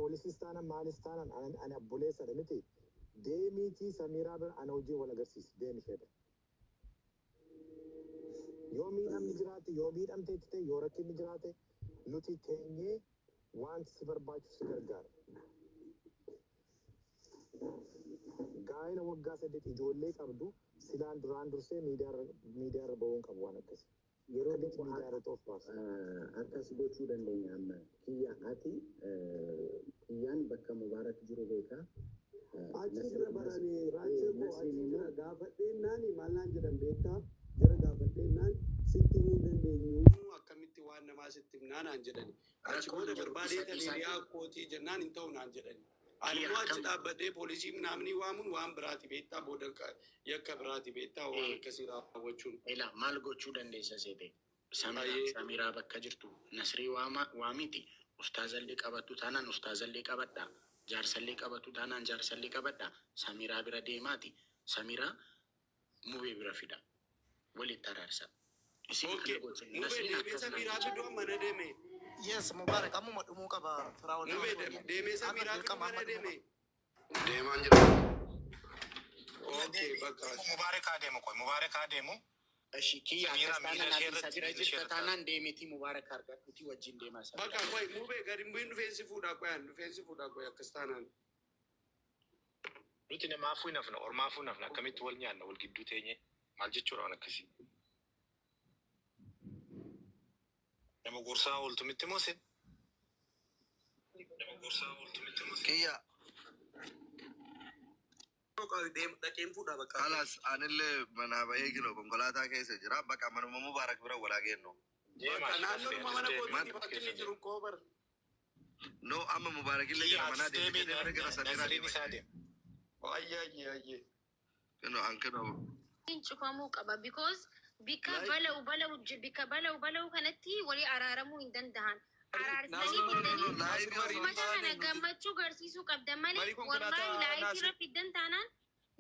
بوليسيستانا مالستانا أنا بوليس أنا متي ديميتي سميرة بن أنا وجي ولا قرسيس ديمي شيء يومي أم نجراتي يومي أم تيتي يوركي نجراتي نوتي تيني وان سفر باجو سفر جار gaa'ela waggaa 8 ijoollee qabdu silaan duraan dursee miidiyaa boon qabu waan akkas yeroo itti miidiyaa irratti of baasa akkas gochuu dandeenya amma kiyya ati kiyyaan bakka mubaarak jiru beeka achi bira baranii raachee koo achi bira gaafadheennaan maalaan jedhan beektaa jara gaafadheennaan sitti himuu dandeenyu akkamitti waan namaa sitti himnaanaan jedhani achi booda barbaadee hiriyaa kootii jennaan hin ta'u naan jedhani Aluma achi dhaabbadhee poolisii namni waamuun waan biraati beektaa booda yakka biraati beektaa waan akkasii raawwachuun. Ila maal gochuu dandeessa seete? Samiraa bakka jirtu Nasrii waamiti ustaazallee qabattu taanaan ustaazallee qabadha. Jaarsallee qabattu taanaan jaarsallee qabadha. Samiraa bira deemaati. Samiraa mubee bira fida. Walitti araarsa. Okay. Mubee Samiraa fiduu mana deeme. Yes, Mubarak, kamu mau demu kaba Firaun. Deme Samiraa fiduu mana deeme. Deemaan jira. Okay, bakka. Mubarak ademu koy. Mubarak ademu. Eshi kiyya akkastaan jira jirta taanaan deemiti Mubarak argatuuti wajjin deemaa sana. Bakka koy mubee gadi mubeen dhufeensi fuudhaa koy akkastaanaan. Nuti nama afuu nafna ormaa afuu nafna akkamitti wal nyaanna wal gidduu teenye maal jechuudha waan akkasii. Nama gorsaa ooltumitti moose. Kiyya. Dhaqeen fuudhaa bakka. Kalas anillee mana bahee gino konkolaataa keessa jira bakka manuma Mubaarak bira walaa geenno. Naannoo mana kootii bakki inni jiru koobar. No amma Mubaarak illee jira mana deemee gara Samiraa deemee. Ayyee. Kino ankano. Cufamuu qaba because bika balau kanatti wali araaramuu hin danda'an. Araarsanii fidanii mata kana gammachuu garsiisuu qabda malee wallahi laayitiirra fiddan taanaan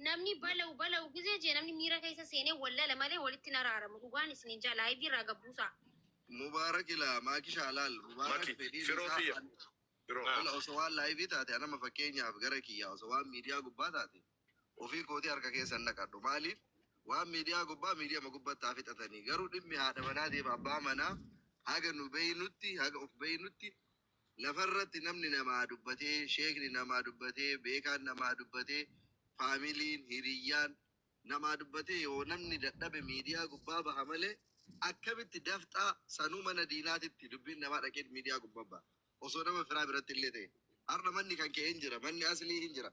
namni balau gizee jee namni miira keessa seenee wallala malee walitti araaramu dhugaan isiniin jaa laayitiirraa gabbuusaa. Mubaarak ila maaki shaalaal Mubaarak fedhii isaa. Wala osoo waan laayivii taate anama fakkeenyaaf gara kiyyaa osoo waan miidiyaa gubbaa taate ofii kootii harka keessan naqadhu maaliif waan miidiyaa gubbaa miidiyaa magubbataa fixatanii garuu dhimmi haadha manaa deema abbaa manaa haga nu beeynutti haga of beeynutti lafarratti namni namaa dubbatee sheekni namaa dubbatee beekaan namaa dubbatee faamiliin hiriyyaan namaa dubbatee yoo namni dadhabe miidiyaa gubbaa baha malee akkamitti dafxaa sanuu mana diinaatitti dubbiin namaa dhaqee miidiyaa gubbaa baha osoo nama firaa biratti illee ta'e har'a manni kan ka'e hin jira manni aslii hin jira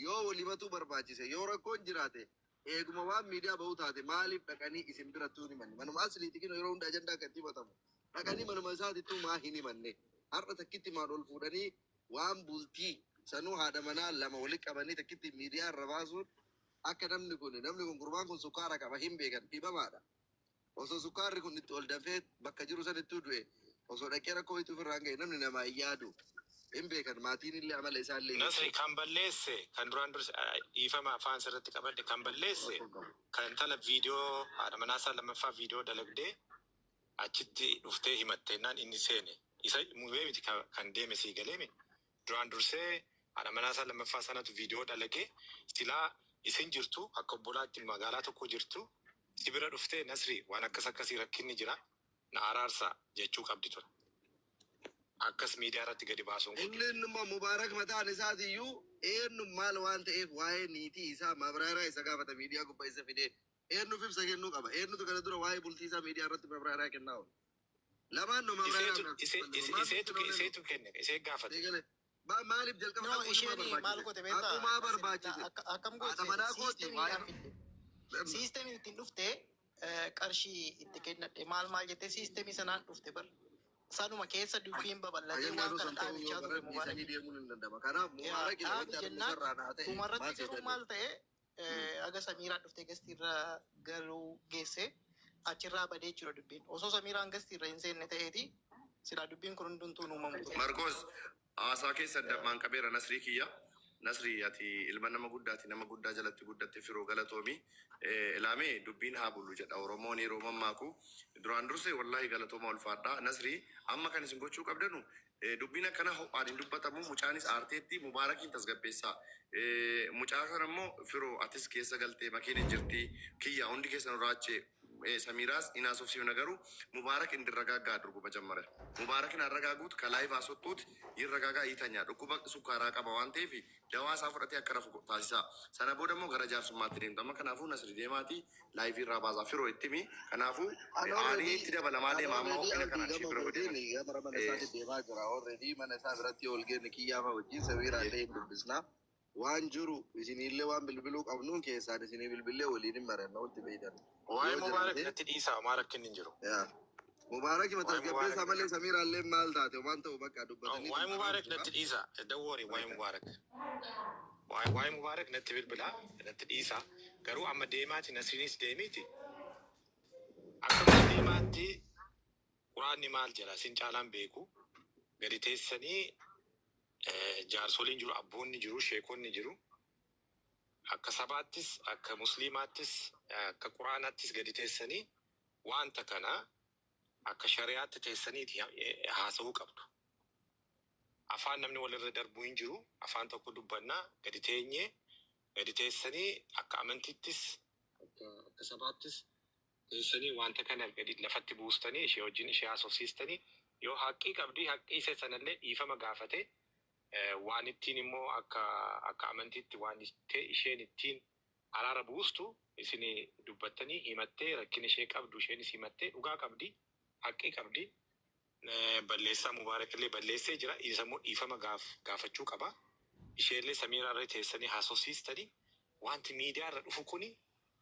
yoo walimatuu barbaachise yoo rakkoon jiraate eeguma waan miidiyaa bahuu taate maaliif dhaqanii isin birattuu ni manne manuma asliiti kino yeroo hunda ajandaa kan xibatamu dhaqanii manuma isaatittuu maa hin himanne har'a takkitti maan ol fuudhanii waan bultii sanuu haadha manaa lama walitti qabanii takkitti miidiyaa irra baasuun akka namni kun gurbaan kun sukkaara qaba hin beekan dhibamaadha osoo sukkaarri kun itti ol dafee bakka jiru sanittuu du'e osoo dhaqee rakkoo itti ofirraan ga'e namni namaa hin yaadu hin beekan maatiin illee amala isaallee. Nasri kan balleesse kan duraan durse dhiifama afaan sirriitti qabadde kan balleesse kan tala viidiyoo haadha manaasaa lammaffaa viidiyoo dalagdee achitti dhuftee himatteenaan inni seene isa mubee miti kan deeme sii galeeme duraan dursee haadha manaasaa lammaffaa sanatu viidiyoo dalagee silaa isin jirtu akka obbolaatti magaalaa tokko jirtu si bira dhuftee Nasri waan akkasii rakkinni jira na araarsa jechuu qabdi ture. Akkas miidiyaa irratti gadi baasuun kun. Inni immoo Mubaarak mataan isaatiiyyuu eenyu maal waan ta'eef waa'ee niitii isaa mabraaraa isa gaafata miidiyaa gubbaa isa fidee eenyuuf ibsa kennuu qaba. Eenyutu kana dura waa'ee bultii isaa miidiyaa irratti mabraaraa kennaa oolu. Lamaan nu mabraaraa. Iseetu kenne isee gaafate. Maaliif jalqaba akkuma barbaachise. Akkam gootee siistemii ittiin dhuftee qarshii itti kennadhe maal jettee siistemii sanaan dhufte bar. Sanuma keessa dubbiin babal'atee waan kana dhaabichaa ture Mubaarak. Tumarratti jiru maal ta'e aga Samiiraan dhuftee gastiirra galuu geesse achirraa badee jira dubbiin. Osoo Samiiraan gastiirra hin seenne ta'eeti silaa dubbiin kun hundumtuu uumamu ture. Marqos haasaa keessa dammaan qabeera Nasrii kiyya. Nasrii ati ilma nama guddaati nama guddaa jalatti guddatte firoo galatoomi. Ilaamee dubbiin haa bulu jedha Oromoon yeroo mammaaku duraan dursee wallahi galatooma ulfaadhaa Nasrii amma kan isin gochuu qabdanu Dubbina kana ho'aan dubbatamu mucaanis aarteetti mubaarakiin tasgabbeessaa. Mucaa kana immoo firoo atis keessa galtee makiin jirti kiyya hundi keessa nurraachee Samiras inaasuuf siif nagaru mubaarak indirragaagaa durguba jammare. Mubaarak inarragaaguut kalaayi baasottuut irragaagaa hiitanya dhukkuba sukkaaraa qaba waan ta'eef dawaa isaa fudhatee akka rafu taasisaa. Sana booda immoo gara jaarsummaatti deemta. Amma kanaafuu Nasri deemaatii laayivii irraa baasaa firoo ittimi. Kanaafuu aalii itti dabalamaa deema amma ho'ina kanaan shi bira godhina. Mana isaatti deemaa jira. Already mana isaa biratti ol geenne kiyyaama wajjin Samiraa illee hin dubbisnaa. Waan jiru isinillee waan bilbiluu qabnuun keessaan isinii bilbilee waliin hin baranna wanti beeydan. Waa'ee Mubaarak natti dhiisaa Mubaarak hin jiru. Mubaarak mata tasgabbeessaa malee Samiraallee maal taate waan ta'u bakka dubbatanii. Waa'ee Mubaarak natti dhiisaa. Dawwoori waa'ee Mubaarak. Waa'ee Mubaarak natti bilbilaa natti dhiisaa. Garuu amma deemaati Nasriinis deemiiti. Akka deemaatti quraanni maal jedha sin caalaan beeku. Gadi teessanii jaarsoliin jiru, abboonni jiru, sheekonni jiru. Akka sabaattis, akka musliimaattis, akka quraanaattis gadi teessanii wanta kana akka shari'aatti teessaniiti haasa'uu qabdu. Afaan namni walirra darbuu hin jiru. Afaan tokko dubbannaa gadi teenyee gadi teessanii akka amantiittis akka sabaattis teessanii wanta kana gadi lafatti buustanii ishee wajjin ishee haasofsiistanii yoo haqqii qabdi haqqii ishee sanallee dhiifama gaafate. Waan ittiin immoo akka amantiitti waan isheen ittiin araara buustu isin dubbattanii himattee rakkina ishee qabdu isheenis himattee dhugaa qabdi haqqii qabdi balleessaa Mubaarak illee balleessee jira isa immoo dhiifama gaafachuu qaba isheellee Samiraa irra teessanii haasofsiistanii wanti miidiyaa irra dhufu kuni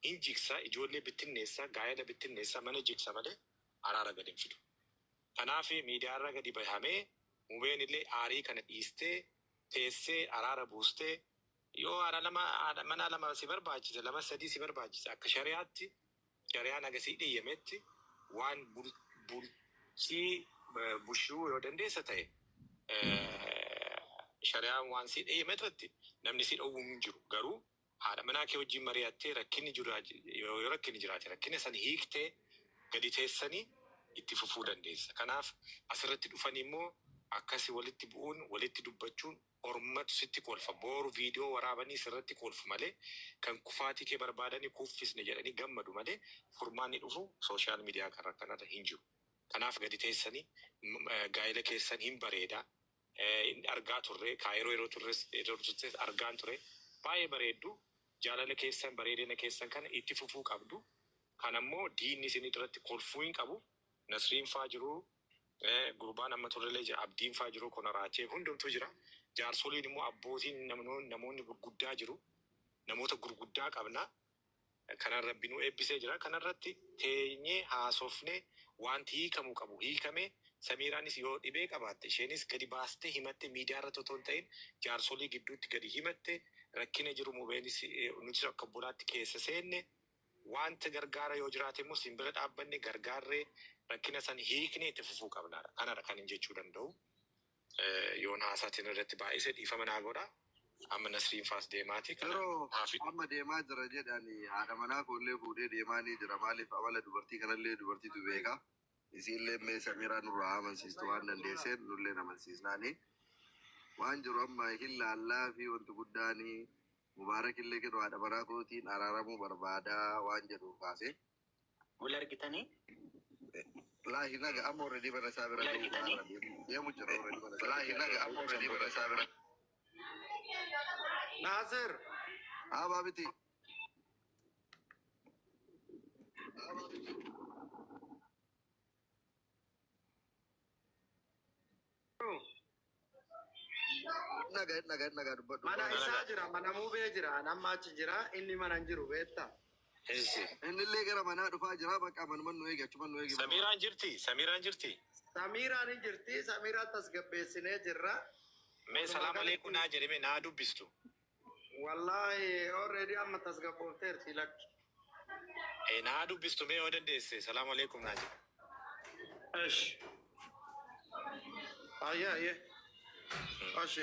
hin jigsa ijoollee bittinneessa gaa'ela bittinneessa mana jigsa malee araara gadi hin fidu. Kanaaf miidiyaa irra gadi bahamee Mubeen illee aarii kana dhiistee teessee araara buustee yoo mana lama si barbaachise lama sadii si barbaachise akka shari'aatti shari'aan agasii dhiyyametti waan bulchii bushuu yoo dandeessa ta'e shari'aan waan si dhiyyametti namni si dhowwuu hin jiru garuu haadha manaa kee wajjin mari'attee rakkinni yoo rakkinni jiraate rakkina san hiiktee gadi teessanii itti fufuu dandeessa. Kanaaf asirratti dhufanii immoo akkasi walitti bu'uun walitti dubbachuun ormatu sitti kolfa booru viidiyoo waraabanii sirratti kolfu malee kan kufaatii kee barbaadanii kuffisne jedhanii gammadu malee furmaanni dhufu sooshaal miidiyaa kanarra hin jiru. Kanaaf gadi teessanii gaa'ela keessan hin bareeda argaa turre kaayiroo yeroo turres argaan ture baay'ee bareeddu jaalala keessan bareedina keessan kana itti fufuu qabdu. Kanammoo diinni isin irratti kolfuu hin qabu. Nasriin faa jiru. Gurbaan amma turrelee jira abdiin faa jiru kun raachee hundumtuu jira. Jaarsoliin immoo abbootiin namoonni gurguddaa jiru. Namoota gurguddaa qabna. Kanan rabbinuu eebbisee jira. Kanarratti teenyee haasofnee wanti hiikamuu qabu hiikamee Samiraanis yoo dhibee qabaatte isheenis gadi baastee himatte miidiyaa irratti otoo hin ta'in jaarsolii gidduutti gadi himatte rakkina jiru Mubeenis nuti akka bulaatti keessa seenne wanta gargaara yoo jiraate immoo simbira dhaabbanne gargaarree rakkina san hiiknee itti fufuu qabnaadha. Kanadha kan hin jechuu danda'u. Yoon haasaatiin irratti baay'isee dhiifama naa godha. Amma Nasriin faas deemaati. Yeroo amma deemaa jira jedhani haadha manaa koollee fuudhee deemaa ni jira. Maaliif amala dubartii kanallee dubartiitu beeka. Isiillee mee Samiraa nurraa amansiistu waan dandeesseef nullee amansiisnaani. Waan jiru amma hin laallaa fi wanti guddaani Mubaarak illee kennu haadha manaa kootiin araaramuu barbaadaa waan jedhu kaase. Wal argitanii? Laahi naga amma already mana isaa bira deemu jira already mana isaa. Laahi naga amma already mana isaa bira. Nasir. Babiti. Naga dubbadhu. Mana isaa jira, mana Mubee jira, nama achi jira, inni mana hin jiru beektaa? Inni illee gara manaa dhufaa jira bakka manuma nu eegi achuma nu eegi. Samiraan jirti. Samiraan hin jirti, Samiraa tasgabbeessinee jirra. Mee salaam aleekum naa jedhame naa dubbistu. Wallahi already amma tasgabboofteerti lakki. Naa dubbistu mee yoo dandeesse salaam aleekum naa jedhe. Esh. Ayye. Ashi.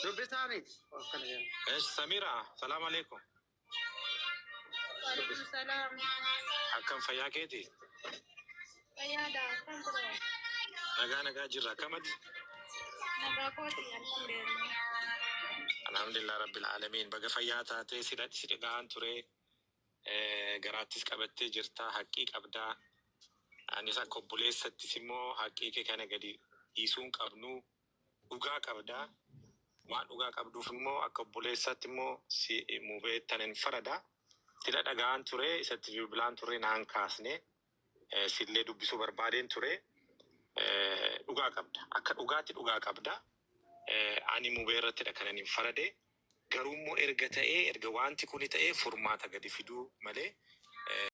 Dubbisaani. Samira salaam aleekum. Salaam. Akkam fayyaa keeti? nagaa jirra kamati. Alhamdulillah rabbil alamin baga fayyaa taatee si dhagaan ture garaattis qabattee jirta haqqii qabdaa. Anis akka obboleessattis immoo haqqii kee kana gadi dhiisuun qabnu dhugaa qabdaa. Waan dhugaa qabduuf immoo akka obboleessatti immoo si mubeettanin farada. Sila dhagaan ture isatti bilbilaan ture naan kaasne sillee dubbisuu barbaadeen ture dhugaa qabda. Akka dhugaatti dhugaa qabda. Ani mubeerrattidha kanan hin farade. Garuu immoo erga wanti kuni ta'ee furmaata gadi fiduu malee